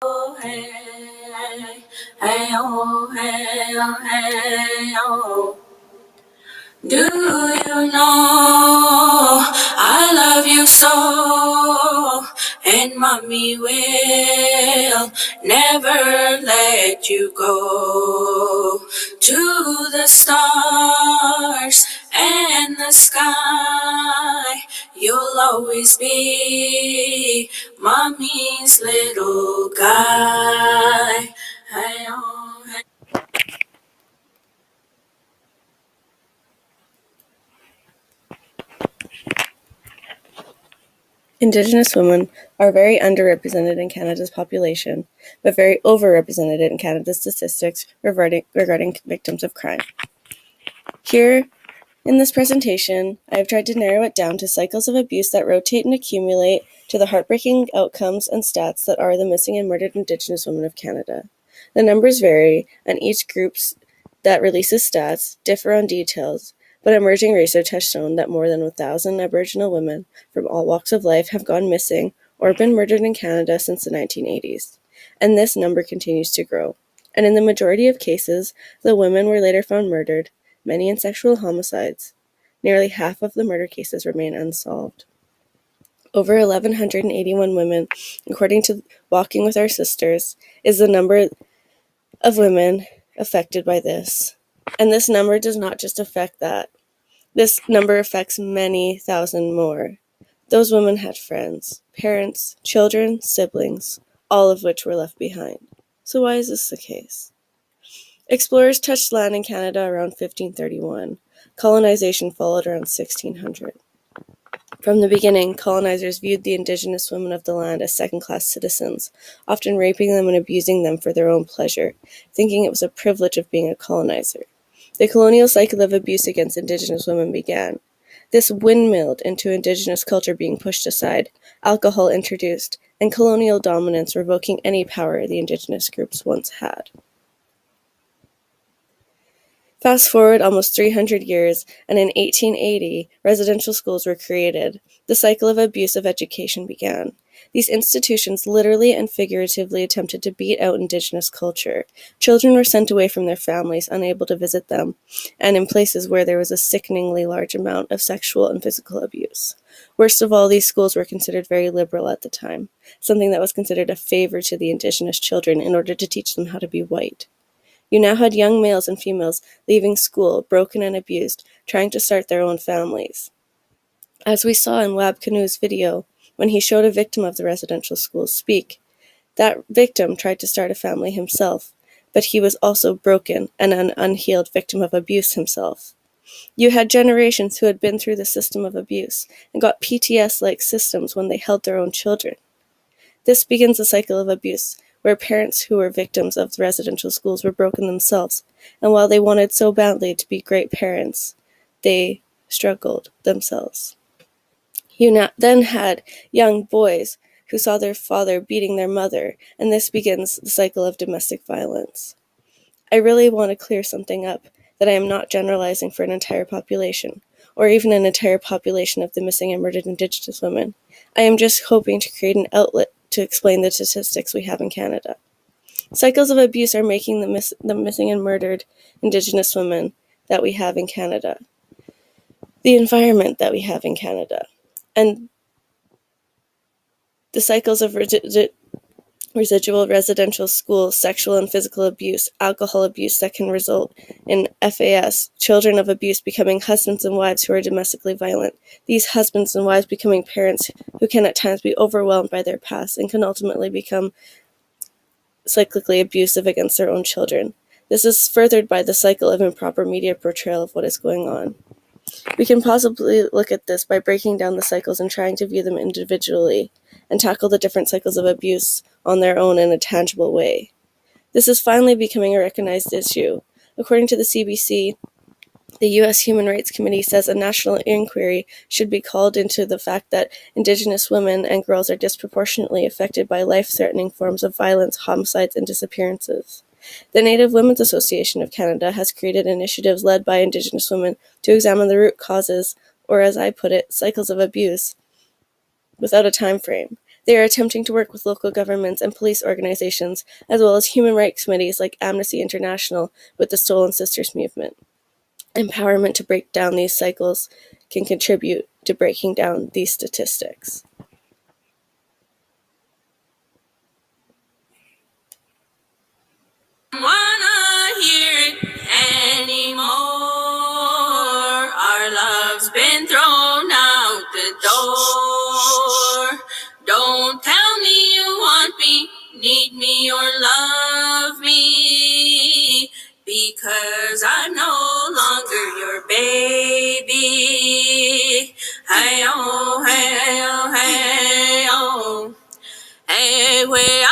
Hey, hey, oh, hey, oh, hey, oh. Do you know I love you so, and mommy will never let you go to the stars and the sky. You'll always be mommy's little guy. Hey, oh, hey. Indigenous women are very underrepresented in Canada's population, but very overrepresented in Canada's statistics regarding victims of crime. Here, in this presentation, I have tried to narrow it down to cycles of abuse that rotate and accumulate to the heartbreaking outcomes and stats that are the missing and murdered Indigenous women of Canada. The numbers vary, and each group that releases stats differ on details, but emerging research has shown that more than 1,000 Aboriginal women from all walks of life have gone missing or been murdered in Canada since the 1980s, and this number continues to grow. And in the majority of cases, the women were later found murdered, many in sexual homicides. Nearly half of the murder cases remain unsolved. Over 1,181 women, according to Walking with Our Sisters, is the number of women affected by this. And this number does not just affect that. This number affects many thousand more. Those women had friends, parents, children, siblings, all of which were left behind. So why is this the case? Explorers touched land in Canada around 1531. Colonization followed around 1600. From the beginning, colonizers viewed the Indigenous women of the land as second-class citizens, often raping them and abusing them for their own pleasure, thinking it was a privilege of being a colonizer. The colonial cycle of abuse against Indigenous women began. This windmilled into Indigenous culture being pushed aside, alcohol introduced, and colonial dominance revoking any power the Indigenous groups once had. Fast forward almost 300 years, and in 1880, residential schools were created. The cycle of abuse of education began. These institutions literally and figuratively attempted to beat out Indigenous culture. Children were sent away from their families, unable to visit them, and in places where there was a sickeningly large amount of sexual and physical abuse. Worst of all, these schools were considered very liberal at the time, something that was considered a favor to the Indigenous children in order to teach them how to be white. You now had young males and females leaving school, broken and abused, trying to start their own families. As we saw in Wab Kanu's video, when he showed a victim of the residential schools speak, that victim tried to start a family himself, but he was also broken and an unhealed victim of abuse himself. You had generations who had been through the system of abuse and got PTS-like systems when they held their own children. This begins a cycle of abuse, where parents who were victims of the residential schools were broken themselves, and while they wanted so badly to be great parents, they struggled themselves. You then had young boys who saw their father beating their mother, and this begins the cycle of domestic violence. I really want to clear something up, that I am not generalizing for an entire population, or even an entire population of the missing and murdered Indigenous women. I am just hoping to create an outlet to explain the statistics we have in Canada. Cycles of abuse are making the missing and murdered Indigenous women that we have in Canada, the environment that we have in Canada, and the cycles of residual residential school, sexual and physical abuse, alcohol abuse that can result in FAS, children of abuse becoming husbands and wives who are domestically violent, these husbands and wives becoming parents who can at times be overwhelmed by their past and can ultimately become cyclically abusive against their own children. This is furthered by the cycle of improper media portrayal of what is going on. We can possibly look at this by breaking down the cycles and trying to view them individually and tackle the different cycles of abuse on their own in a tangible way. This is finally becoming a recognized issue. According to the CBC, the U.S. Human Rights Committee says a national inquiry should be called into the fact that Indigenous women and girls are disproportionately affected by life-threatening forms of violence, homicides, and disappearances. The Native Women's Association of Canada has created initiatives led by Indigenous women to examine the root causes, or as I put it, cycles of abuse, without a time frame. They are attempting to work with local governments and police organizations, as well as human rights committees like Amnesty International with the Stolen Sisters movement. Empowerment to break down these cycles can contribute to breaking down these statistics. Wanna hear it anymore. Our love's been thrown out the door. Don't tell me you want me, need me, or love me, because I'm no longer your baby. Hey oh, hey oh, hey oh, hey, where